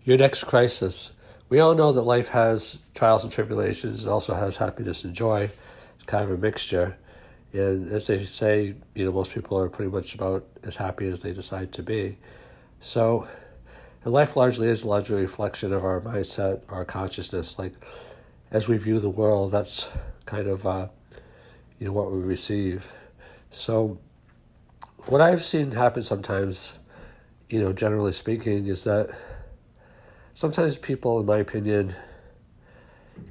Your next crisis. We all know that life has trials and tribulations. It also has happiness and joy. It's kind of a mixture. And as they say, most people are pretty much about as happy as they decide to be. So, and life largely is a reflection of our mindset, our consciousness. Like, as we view the world, that's kind of, what we receive. So, what I've seen happen sometimes, generally speaking, is that sometimes people, in my opinion,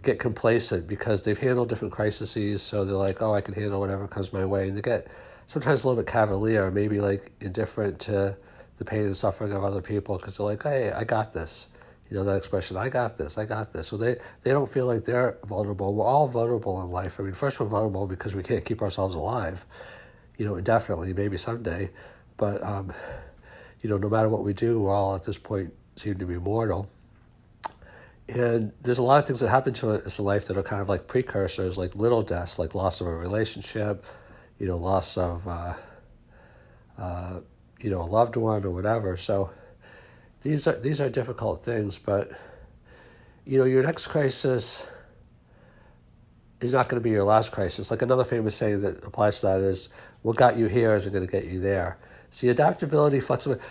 get complacent because they've handled different crises, so they're like, oh, I can handle whatever comes my way, and they get sometimes a little bit cavalier, maybe like indifferent to the pain and suffering of other people, because they're like, hey, I got this. That expression, I got this. So they don't feel like they're vulnerable. We're all vulnerable in life. I mean, first we're vulnerable because we can't keep ourselves alive, indefinitely, maybe someday. But, no matter what we do, we're all at this point seem to be mortal. And there's a lot of things that happen to us in life that are kind of like precursors, like little deaths, like loss of a relationship, loss of, a loved one or whatever. So these are difficult things, but, your next crisis is not going to be your last crisis. Like another famous saying that applies to that is, what got you here isn't going to get you there. See, adaptability, flexibility,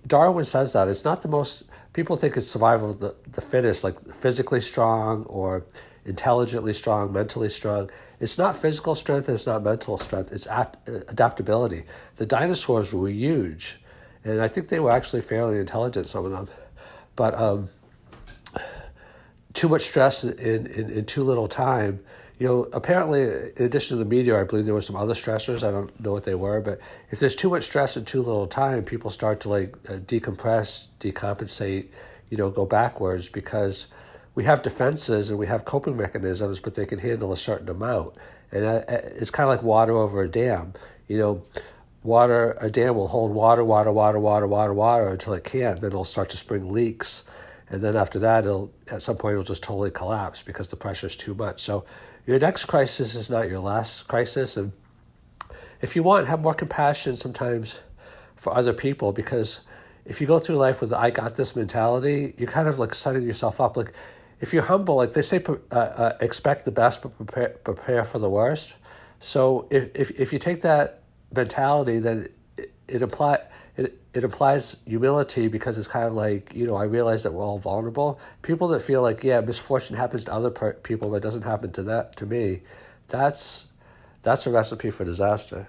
Darwin says that. It's not the most, people think it's survival of the fittest, like physically strong or intelligently strong, mentally strong. It's not physical strength, it's not mental strength, it's adaptability. The dinosaurs were huge, and I think they were actually fairly intelligent, some of them. But too much stress in too little time. Apparently, in addition to the meteor, I believe there were some other stressors. I don't know what they were, but if there's too much stress in too little time, people start to decompress, decompensate, go backwards, because we have defenses and we have coping mechanisms, but they can handle a certain amount. And it's kind of like water over a dam. A dam will hold water until it can't. Then it'll start to spring leaks. And then after that, at some point, it'll just totally collapse because the pressure is too much. So your next crisis is not your last crisis. And if you want, have more compassion sometimes for other people, because if you go through life with the I got this mentality, you're kind of like setting yourself up. Like if you're humble, like they say, expect the best, but prepare for the worst. So if you take that mentality, then it implies humility, because it's kind of like, I realize that we're all vulnerable. People that feel like, misfortune happens to other people, but it doesn't happen to me, that's a recipe for disaster.